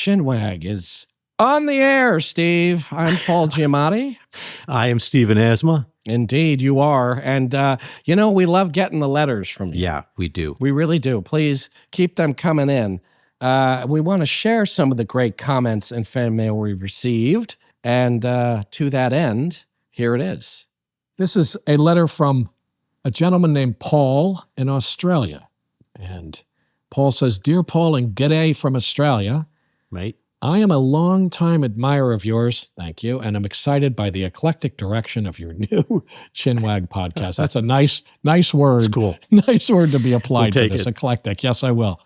Chinwag is on the air, Steve. I'm Paul Giamatti. I am Stephen Asma. Indeed, you are. And, we love getting the letters from you. Yeah, we do. We really do. Please keep them coming in. We want to share some of the great comments and fan mail we received. And to that end, here it is. This is a letter from a gentleman named Paul in Australia. And Paul says, "Dear Paul and g'day from Australia. Mate. I am a long-time admirer of yours, thank you, and I'm excited by the eclectic direction of your new Chinwag podcast." That's a nice word. It's cool. Nice word to be applied to this, it. eclectic. Yes, I will.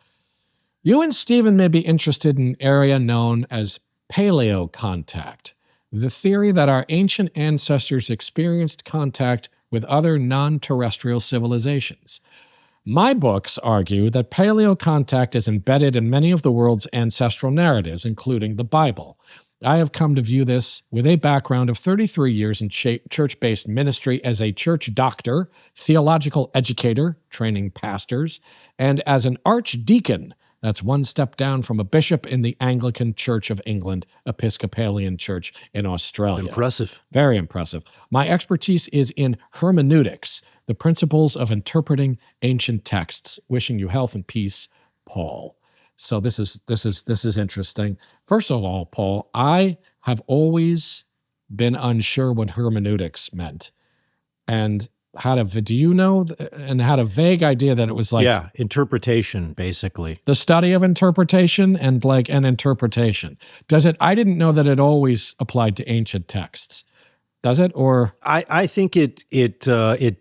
You and Stephen may be interested in an area known as Paleocontact, the theory that our ancient ancestors experienced contact with other non-terrestrial civilizations. My books argue that paleocontact is embedded in many of the world's ancestral narratives, including the Bible. I have come to view this with a background of 33 years in church-based ministry as a church doctor, theological educator, training pastors, and as an archdeacon. That's one step down from a bishop in the Anglican Church of England, Episcopalian Church in Australia. Impressive. Very impressive. My expertise is in hermeneutics, the principles of interpreting ancient texts. Wishing you health and peace, Paul. So this is interesting. First of all, Paul, I have always been unsure what hermeneutics meant, and had a vague idea that it was like interpretation, basically the study of interpretation and like an interpretation. Does it? I didn't know that it always applied to ancient texts. Does it? Or I think it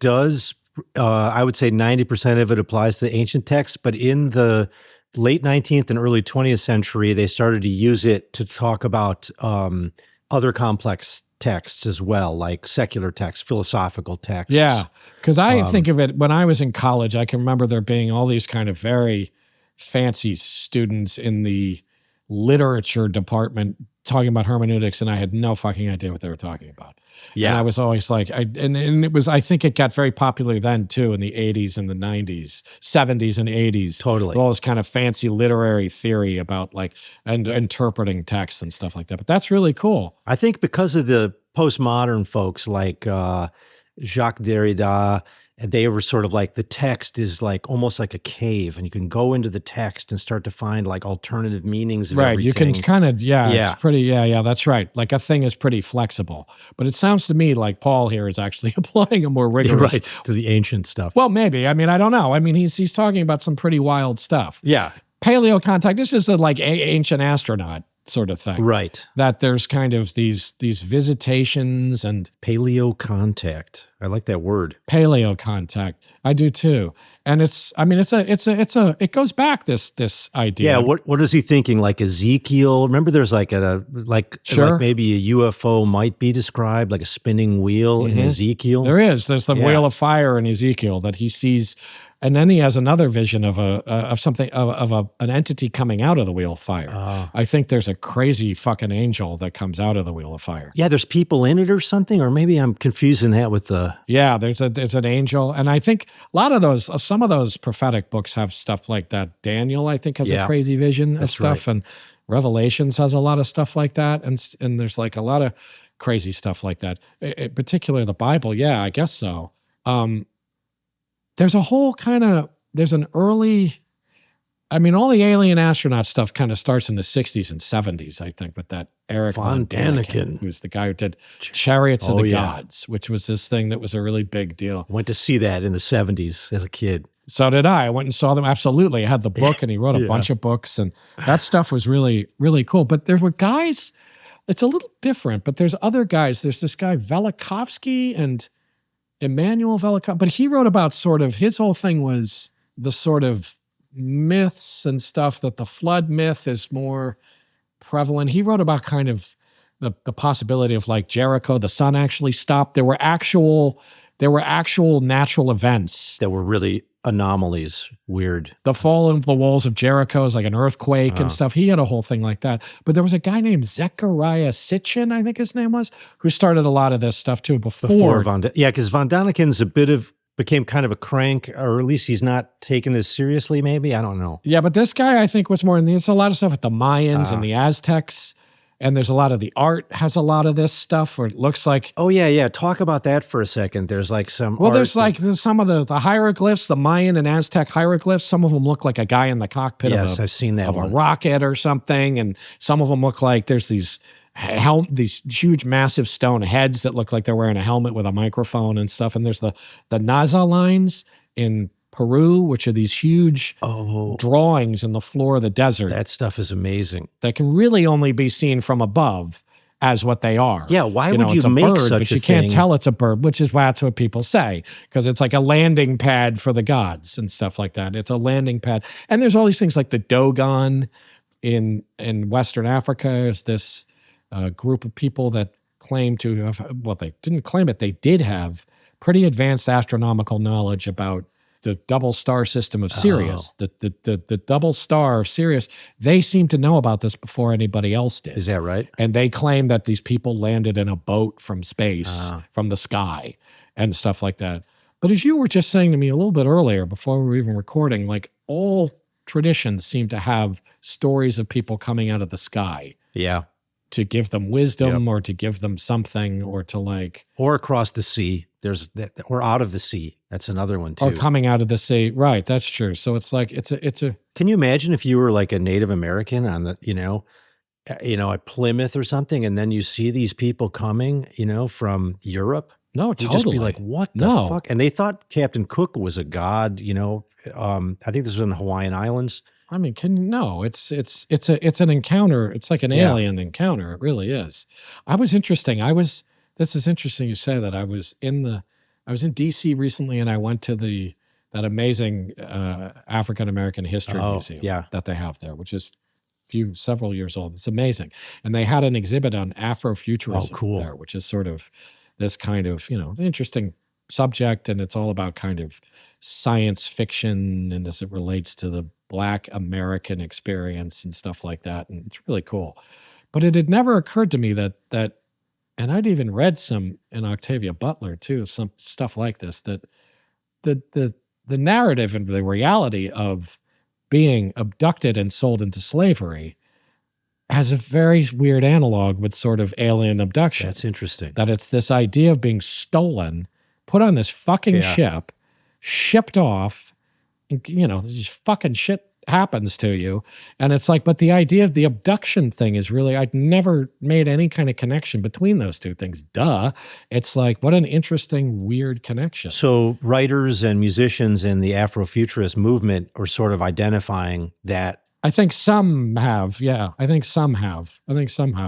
does. I would say 90% of it applies to ancient texts, but in the late 19th and early 20th century, they started to use it to talk about other complex texts as well, like secular texts, philosophical texts. Yeah, because I think of it, when I was in college, I can remember there being all these kind of very fancy students in the literature department talking about hermeneutics, and I had no fucking idea what they were talking about. Yeah. And I was always like, I think it got very popular then too, in the 80s and the 90s, 70s and 80s. Totally. All this kind of fancy literary theory about like, and interpreting texts and stuff like that. But that's really cool. I think because of the postmodern folks like Jacques Derrida, and they were sort of like, the text is like almost like a cave, and you can go into the text and start to find like alternative meanings of everything. You can kind of, it's pretty, that's right. Like a thing is pretty flexible. But it sounds to me like Paul here is actually applying a more rigorous... to the ancient stuff. Well, maybe. I mean, I don't know. I mean, he's talking about some pretty wild stuff. Yeah. Paleocontact, this is like ancient astronaut sort of thing. Right. That there's kind of these visitations and... Paleocontact. I like that word. Paleocontact. I do too. And it goes back, this idea. Yeah, what is he thinking? Like Ezekiel? Remember there's like like maybe a UFO might be described, like a spinning wheel in Ezekiel? There's the wheel of fire in Ezekiel that he sees. And then he has another vision of an entity coming out of the wheel of fire. I think there's a crazy fucking angel that comes out of the wheel of fire. Yeah, there's people in it or something, or maybe I'm confusing that with the... Yeah, there's an angel, and I think some of those prophetic books have stuff like that. Daniel, I think, has a crazy vision of stuff, and Revelations has a lot of stuff like that, and there's like a lot of crazy stuff like that. In particular, the Bible. Yeah, I guess so. There's a whole there's an early, I mean, all the alien astronaut stuff kind of starts in the 60s and 70s, I think, with that Eric von Daniken, who's the guy who did Chariots of the Gods, which was this thing that was a really big deal. Went to see that in the 70s as a kid. So did I. I went and saw them. Absolutely. I had the book, and he wrote a bunch of books, and that stuff was really, really cool. But there were guys, it's a little different, but there's other guys. There's this guy, Velikovsky, and Immanuel Velikovsky, but he wrote about his whole thing was the sort of myths and stuff, that the flood myth is more prevalent. He wrote about kind of the possibility of like Jericho, the sun actually stopped. There were actual natural events that were really anomalies, weird. The fall of the walls of Jericho is like an earthquake and stuff. He had a whole thing like that. But there was a guy named Zechariah Sitchin, I think his name was, who started a lot of this stuff too before because von Daniken's a bit of became kind of a crank, or at least he's not taking this seriously, maybe? I don't know. Yeah, but this guy, I think, was more, there's a lot of stuff with the Mayans and the Aztecs, and there's a lot of the art has a lot of this stuff where it looks like... Oh, yeah. Talk about that for a second. There's like some Well, art there's like some of the hieroglyphs, the Mayan and Aztec hieroglyphs. Some of them look like a guy in the cockpit I've seen that of one. a rocket or something, and some of them look like there's these huge, massive stone heads that look like they're wearing a helmet with a microphone and stuff. And there's the Naza lines in Peru, which are these huge drawings in the floor of the desert. That stuff is amazing. That can really only be seen from above as what they are. Yeah, why would it's you a make bird, such but a you thing? can't tell it's a bird, which is that's what people say, because it's like a landing pad for the gods and stuff like that. It's a landing pad. And there's all these things like the Dogon in Western Africa is this group of people that claim to have, well, they didn't claim it, they did have pretty advanced astronomical knowledge about the double star system of Sirius, the double star Sirius. They seem to know about this before anybody else did. Is that right? And they claim that these people landed in a boat from space, from the sky, and stuff like that. But as you were just saying to me a little bit earlier, before we were even recording, like all traditions seem to have stories of people coming out of the sky. Yeah. To give them wisdom or to give them something or to like... Or across the sea. There's that, or out of the sea. That's another one too. Or coming out of the sea. Right, that's true. So it's like, it's a... Can you imagine if you were like a Native American on the, at Plymouth or something, and then you see these people coming, from Europe? No, You'd totally. just be like, what the fuck? And they thought Captain Cook was a god, I think this was in the Hawaiian Islands. I mean, it's an encounter. It's like an alien encounter. It really is. This is interesting you say that. I was in DC recently, and I went to that amazing African-American history museum that they have there, which is several years old. It's amazing. And they had an exhibit on Afrofuturism there, which is sort of this kind of, interesting subject, and it's all about kind of science fiction and as it relates to the Black American experience and stuff like that, and it's really cool. But it had never occurred to me that and I'd even read some in Octavia Butler too, some stuff like this, that the narrative and the reality of being abducted and sold into slavery has a very weird analog with sort of alien abduction. That's interesting. That it's this idea of being stolen, put on this fucking ship, shipped off, just fucking shit happens to you. And it's like, but the idea of the abduction thing is really, I'd never made any kind of connection between those two things. Duh. It's like, what an interesting, weird connection. So writers and musicians in the Afrofuturist movement are sort of identifying that. I think some have, yeah. I think some have,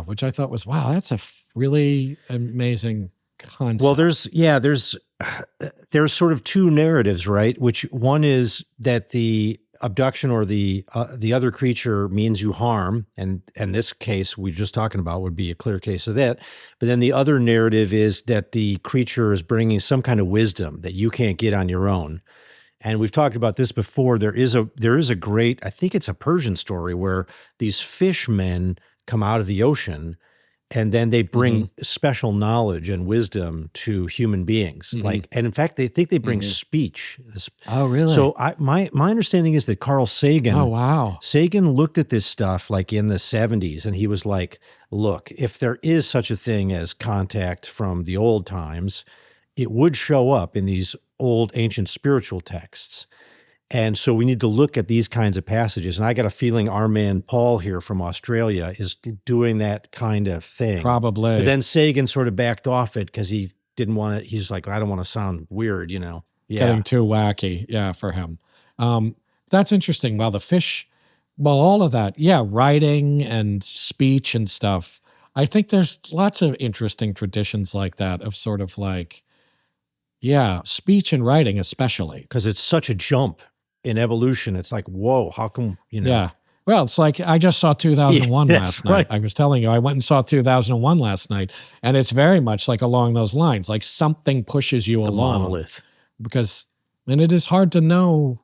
which I thought was, wow, that's a really amazing concept. Well, there's sort of two narratives, right? Which one is that the abduction or the other creature means you harm, and this case we're just talking about would be a clear case of that. But then the other narrative is that the creature is bringing some kind of wisdom that you can't get on your own. And we've talked about this before. There is a great, I think it's a Persian story where these fishmen come out of the ocean and then they bring special knowledge and wisdom to human beings. And in fact, they think they bring speech. Oh, really? So my understanding is that Carl Sagan. Oh, wow. Sagan looked at this stuff like in the 70s, and he was like, "Look, if there is such a thing as contact from the old times, it would show up in these old ancient spiritual texts." And so we need to look at these kinds of passages. And I got a feeling our man Paul here from Australia is doing that kind of thing. Probably. But then Sagan sort of backed off it because he didn't want to, he's like, I don't want to sound weird, Yeah. Getting too wacky, for him. That's interesting. Well, all of that, writing and speech and stuff. I think there's lots of interesting traditions like that of sort of like, speech and writing especially. Because it's such a jump in evolution. It's like, whoa, how come, Yeah. Well, it's like I just saw 2001 last night. Right. I was telling you, I went and saw 2001 last night, and it's very much like along those lines, like something pushes you The along. monolith. And it is hard to know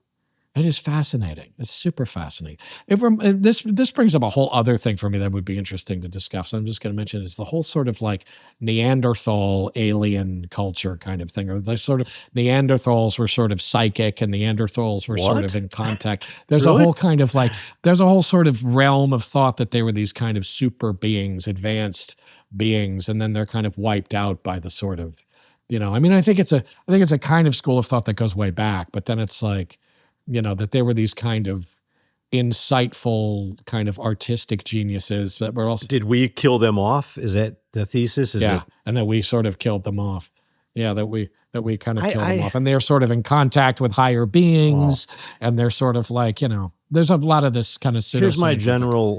It is fascinating. It's super fascinating. This brings up a whole other thing for me that would be interesting to discuss. I'm just going to mention is the whole sort of like Neanderthal alien culture kind of thing, or the sort of Neanderthals were sort of psychic and Neanderthals were sort of in contact. There's a whole kind of like, there's a whole sort of realm of thought that they were these kind of super beings, advanced beings, and then they're kind of wiped out by the sort of, I mean, I think it's a kind of school of thought that goes way back, but then it's like, that they were these kind of insightful, kind of artistic geniuses that were also. Did we kill them off? Is that the thesis? And that we sort of killed them off. Yeah, that we kind of killed them off. And they're sort of in contact with higher beings, and they're sort of like, there's a lot of this kind of. Here's my general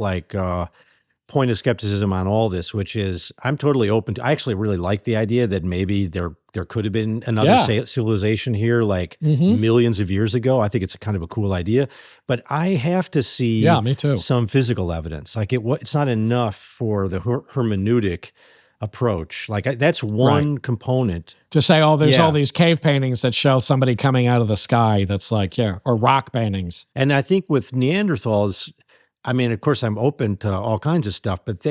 point of skepticism on all this, which is I'm totally open to. I actually really like the idea that maybe there could have been another civilization here, like millions of years ago. I think it's a kind of a cool idea, but I have to see me too. Some physical evidence. Like it's not enough for the hermeneutic approach. Like that's one component. To say, there's all these cave paintings that show somebody coming out of the sky. That's like, or rock paintings. And I think with Neanderthals, I mean, of course, I'm open to all kinds of stuff, but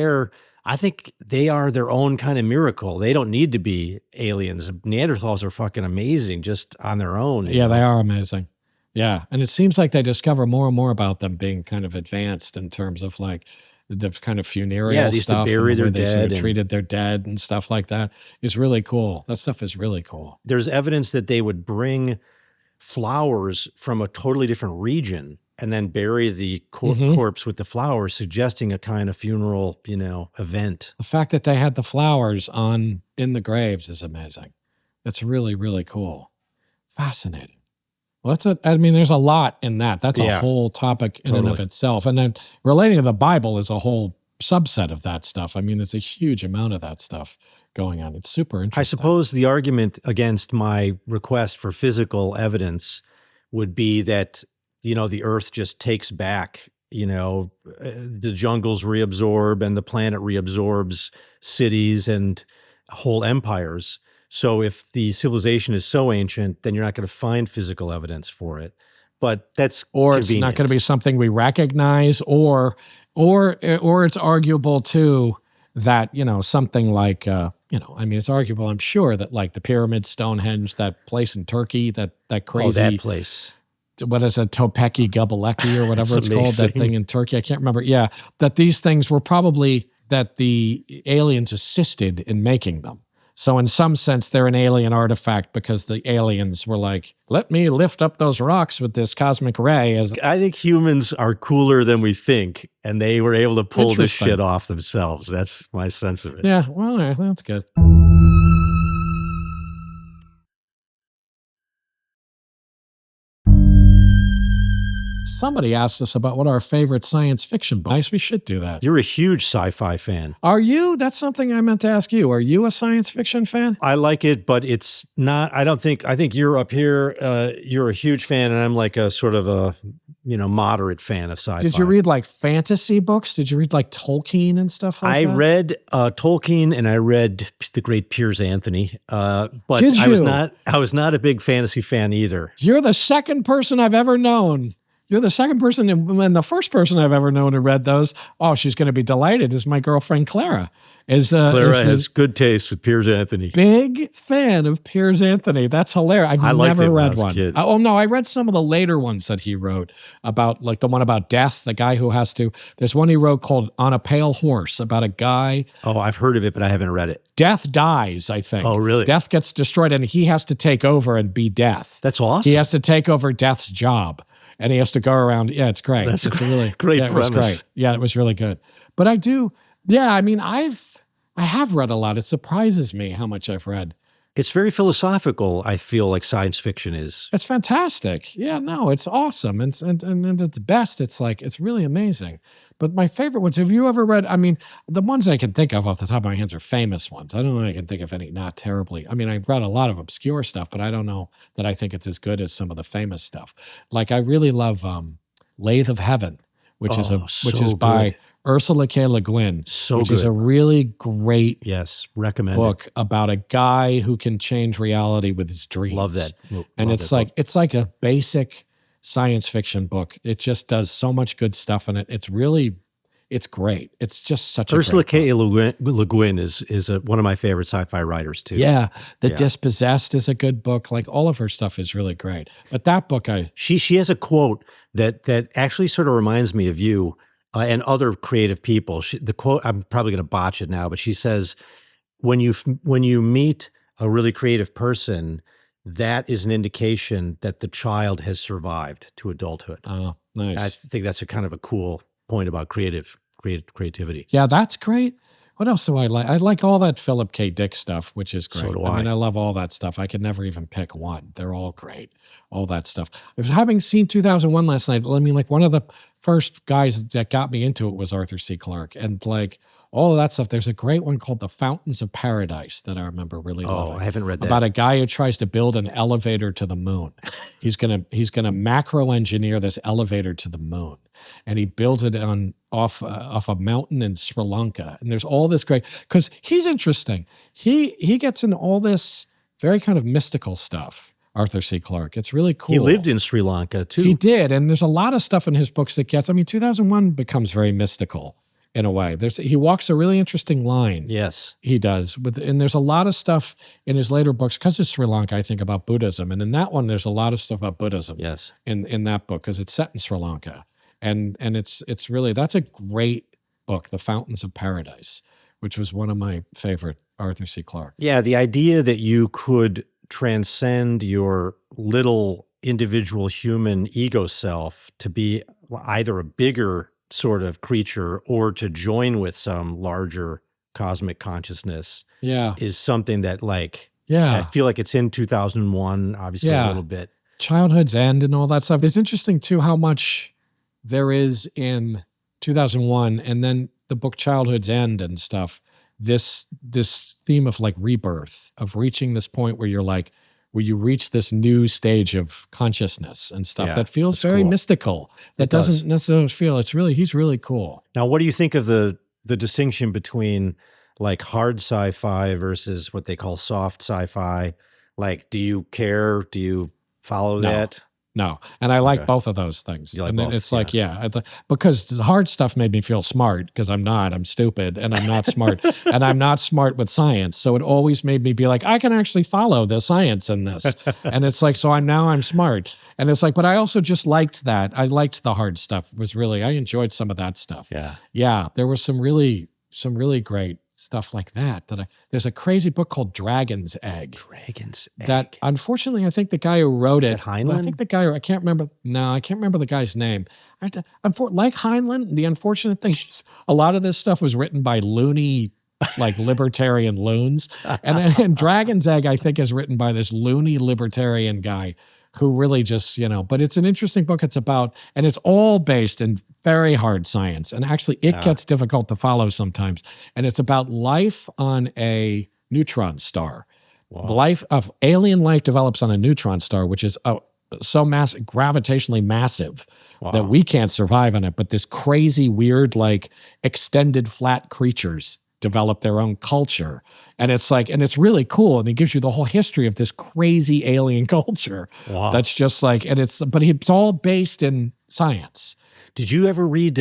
I think they are their own kind of miracle. They don't need to be aliens. Neanderthals are fucking amazing just on their own. Yeah, they are amazing. Yeah, and it seems like they discover more and more about them being kind of advanced in terms of like the kind of funereal stuff. To bury their they dead. Sort of treated their dead and stuff like that. It's really cool. That stuff is really cool. There's evidence that they would bring flowers from a totally different region and then bury the corpse with the flowers, suggesting a kind of funeral, event. The fact that they had the flowers in the graves is amazing. That's really, really cool. Fascinating. Well, there's a lot in that. That's a whole topic in and of itself. And then relating to the Bible is a whole subset of that stuff. I mean, it's a huge amount of that stuff going on. It's super interesting. I suppose the argument against my request for physical evidence would be that the earth just takes back, the jungles reabsorb and the planet reabsorbs cities and whole empires. So if the civilization is so ancient, then you're not going to find physical evidence for it. But that's It's not going to be something we recognize, or it's arguable too that, something like, it's arguable, I'm sure, that like the pyramid, Stonehenge, that place in Turkey, that crazy. Oh, that place. What is it, Topeki Göbekli or whatever it's called, that thing in Turkey. I can't remember. Yeah, that these things were probably that the aliens assisted in making them. So in some sense, they're an alien artifact because the aliens were like, let me lift up those rocks with this cosmic ray. I think humans are cooler than we think, and they were able to pull this shit off themselves. That's my sense of it. Yeah, well, that's good. Somebody asked us about what our favorite science fiction book is. We should do that. You're a huge sci-fi fan. Are you? That's something I meant to ask you. Are you a science fiction fan? I like it, but it's not, I think you're up here, you're a huge fan, and I'm like a sort of a, moderate fan of sci-fi. Did you read like fantasy books? Did you read like Tolkien and stuff like that? I read Tolkien, and I read the great Piers Anthony, but Did you? I was not a big fantasy fan either. You're the second person I've ever known. You're the second person, and the first person I've ever known who read those. Oh, she's going to be delighted. Is my girlfriend Clara. Clara has good taste with Piers Anthony. Big fan of Piers Anthony. That's hilarious. I've never read one. Kid. Oh no, I read some of the later ones that he wrote about, like the one about death. The guy who has to. There's one he wrote called "On a Pale Horse" about a guy. Oh, I've heard of it, but I haven't read it. Death dies, I think. Oh, really? Death gets destroyed, and he has to take over and be Death. That's awesome. He has to take over Death's job. And he has to go around. Yeah, it's great. That's it's a really great yeah, premise. It was great. Yeah, it was really good. But I do. Yeah, I mean, I have read a lot. It surprises me how much I've read. It's very philosophical, I feel like science fiction is. It's fantastic. Yeah, no, it's awesome. And at its best, it's like, it's really amazing. But my favorite ones, have you ever read, I mean, the ones I can think of off the top of my head are famous ones. I don't know if I can think of any not terribly. I mean, I've read a lot of obscure stuff, but I don't know that I think it's as good as some of the famous stuff. Like I really love Lathe of Heaven, which is by Ursula K. Le Guin, which is a really great recommend book about a guy who can change reality with his dreams. Love that. And it's like a basic science fiction book. It just does so much good stuff in it. It's great. It's just such a Ursula great book. K. Le Guin is one of my favorite sci-fi writers too. Yeah, The Dispossessed is a good book. Like all of her stuff is really great. But that book, She has a quote that actually sort of reminds me of you and other creative people. The quote, I'm probably going to botch it now, but she says, when you meet a really creative person, that is an indication that the child has survived to adulthood. oh, nice. I think that's a kind of a cool point about creativity. Yeah, that's great. What else do I like? I like all that Philip K. Dick stuff, which is great. So do I mean, I. I love all that stuff. I could never even pick one. They're all great. All that stuff. I was having seen 2001 last night. I mean, like one of the first guys that got me into it was Arthur C. Clarke. And like all of that stuff. There's a great one called The Fountains of Paradise that I remember really loving. I haven't read that. About a guy who tries to build an elevator to the moon. He's gonna macro engineer this elevator to the moon, and he builds it off a mountain in Sri Lanka. And there's all this great, because he's interesting. He gets into all this very kind of mystical stuff. Arthur C. Clarke. It's really cool. He lived in Sri Lanka too. He did, and there's a lot of stuff in his books that gets. I mean, 2001 becomes very mystical in a way. He walks a really interesting line. Yes, he does. And there's a lot of stuff in his later books because of Sri Lanka, I think, about Buddhism. And in that one, there's a lot of stuff about Buddhism. Yes, in that book because it's set in Sri Lanka, and it's really, that's a great book, The Fountains of Paradise, which was one of my favorite Arthur C. Clarke. Yeah, the idea that you could transcend your little individual human ego self to be either a bigger sort of creature or to join with some larger cosmic consciousness is something that, like, I feel like it's in 2001, obviously a little bit. Childhood's End and all that stuff. It's interesting too how much there is in 2001 and then the book Childhood's End and stuff. This theme of like rebirth, of reaching this point where you're like, where you reach this new stage of consciousness and stuff that feels very mystical. That doesn't necessarily feel, he's really cool. Now, what do you think of the distinction between like hard sci-fi versus what they call soft sci-fi? Like, do you care? Do you follow that? No. And I like both of those things. You like and both? it's like, because the hard stuff made me feel smart because I'm stupid and I'm not smart and I'm not smart with science. So it always made me be like, I can actually follow the science in this. And it's like, so I'm smart. And it's like, but I also just liked that. I liked the hard stuff. I enjoyed some of that stuff. Yeah. Yeah. There was some really great stuff like that. There's a crazy book called Dragon's Egg. Dragon's Egg. That unfortunately, I think the guy who wrote Is it. that Heinlein? I think the guy. I can't remember. No, I can't remember the guy's name. Like Heinlein, the unfortunate thing is a lot of this stuff was written by loony, like libertarian loons, and Dragon's Egg, I think, is written by this loony libertarian guy who really just, but it's an interesting book. It's about, and it's all based in very hard science. And actually it gets difficult to follow sometimes. And it's about life on a neutron star. Wow. Alien life develops on a neutron star, which is so gravitationally massive that we can't survive on it. But this crazy, weird, like extended flat creatures develop their own culture. And it's like, and it's really cool. And it gives you the whole history of this crazy alien culture. Wow. That's just like, but it's all based in science. Did you ever read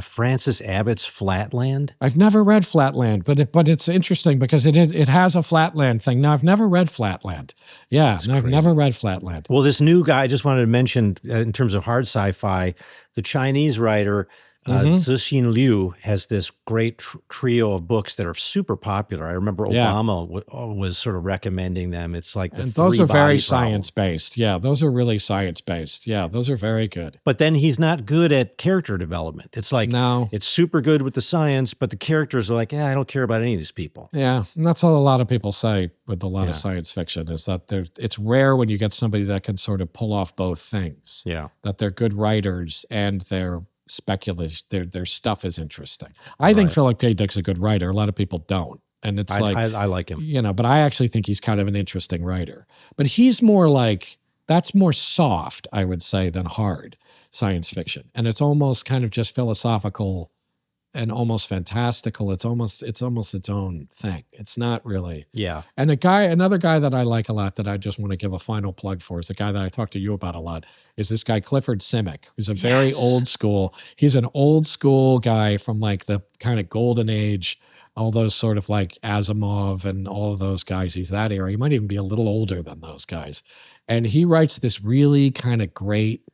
Francis Abbott's Flatland? I've never read Flatland, but it's interesting because it has a Flatland thing. Now, I've never read Flatland. Yeah, I've never read Flatland. Well, this new guy, I just wanted to mention in terms of hard sci-fi, the Chinese writer Cixin Liu has this great trio of books that are super popular. I remember Obama was sort of recommending them. It's like those are very science-based. Yeah, those are really science-based. Yeah, those are very good. But then he's not good at character development. It's like, it's super good with the science, but the characters are like, I don't care about any of these people. Yeah, and that's what a lot of people say with a lot of science fiction is that it's rare when you get somebody that can sort of pull off both things. Yeah. That they're good writers and they're speculation, their stuff is interesting. I think Philip K. Dick's a good writer. A lot of people don't. And it's I like him. But I actually think he's kind of an interesting writer. But he's more like, that's more soft, I would say, than hard science fiction. And it's almost kind of just philosophical and almost fantastical. It's almost its own thing. It's not really. Yeah. And another guy that I like a lot that I just want to give a final plug for is a guy that I talk to you about a lot, is this guy Clifford Simic, who's a very old school. He's an old school guy from like the kind of golden age, all those sort of like Asimov and all of those guys. He's that era. He might even be a little older than those guys. And he writes this really kind of great,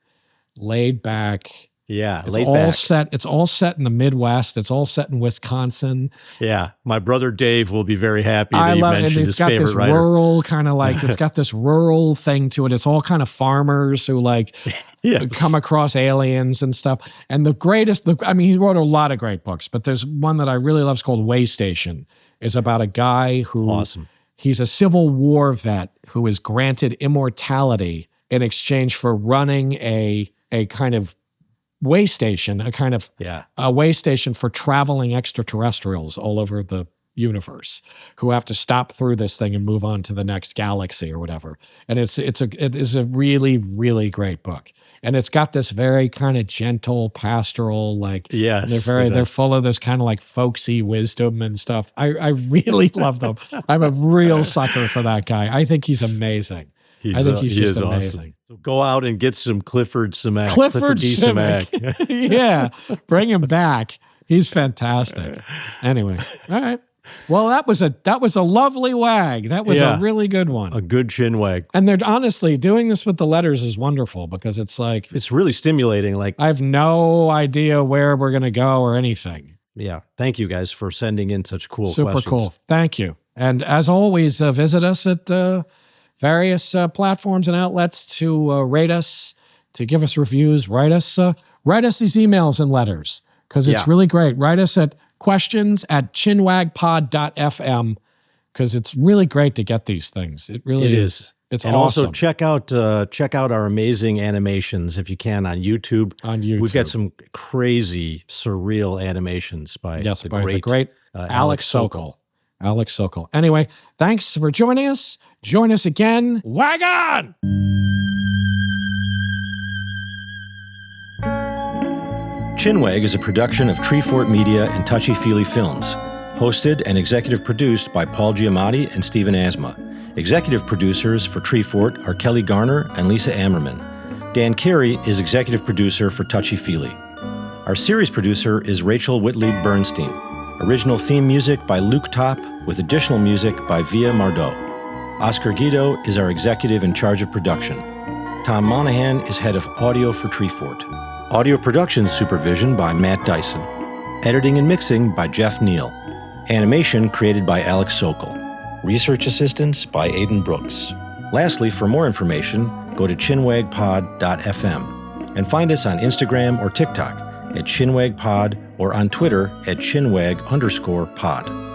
laid back. Yeah, It's all set in the Midwest. It's all set in Wisconsin. Yeah, my brother Dave will be very happy that I you love it. mentioned And his it's got favorite this writer. rural kind of like, it's got this rural thing to it. It's all kind of farmers who like come across aliens and stuff. And the greatest, he wrote a lot of great books, but there's one that I really love. It's called Waystation. It's about a guy who, he's a Civil War vet who is granted immortality in exchange for running a kind of way station, a way station for traveling extraterrestrials all over the universe who have to stop through this thing and move on to the next galaxy or whatever. And it is a really, really great book. And it's got this very kind of gentle pastoral, like, they're full of this kind of like folksy wisdom and stuff. I really love them. I'm a real sucker for that guy. I think he's amazing. I think he's just amazing. Awesome. So go out and get some Clifford Simic. Clifford Simic. Yeah. Bring him back. He's fantastic. Anyway. All right. Well, that was a lovely wag. That was a really good one. A good chinwag. And they're honestly doing this with the letters is wonderful because it's like, it's really stimulating. Like, I have no idea where we're going to go or anything. Yeah. Thank you guys for sending in such cool questions. Super cool. Thank you. And as always, visit us at various platforms and outlets to rate us, to give us reviews, write us these emails and letters because it's really great. Write us at questions@chinwagpod.fm because it's really great to get these things. It really is. It's and awesome. Also check out our amazing animations if you can on YouTube. We've got some crazy surreal animations by the great Alex Sokol. Alex Sokol. Anyway, thanks for joining us. Join us again. Waggin! Chinwag is a production of Treefort Media and Touchy Feely Films. Hosted and executive produced by Paul Giamatti and Stephen Asma. Executive producers for Treefort are Kelly Garner and Lisa Ammerman. Dan Carey is executive producer for Touchy Feely. Our series producer is Rachel Whitley Bernstein. Original theme music by Luke Topp, with additional music by Via Mardot. Oscar Guido is our executive in charge of production. Tom Monahan is head of audio for Treefort. Audio production supervision by Matt Dyson. Editing and mixing by Jeff Neal. Animation created by Alex Sokol. Research assistance by Aidan Brooks. Lastly, for more information, go to chinwagpod.fm and find us on Instagram or TikTok at chinwagpod or on Twitter at chinwag_pod.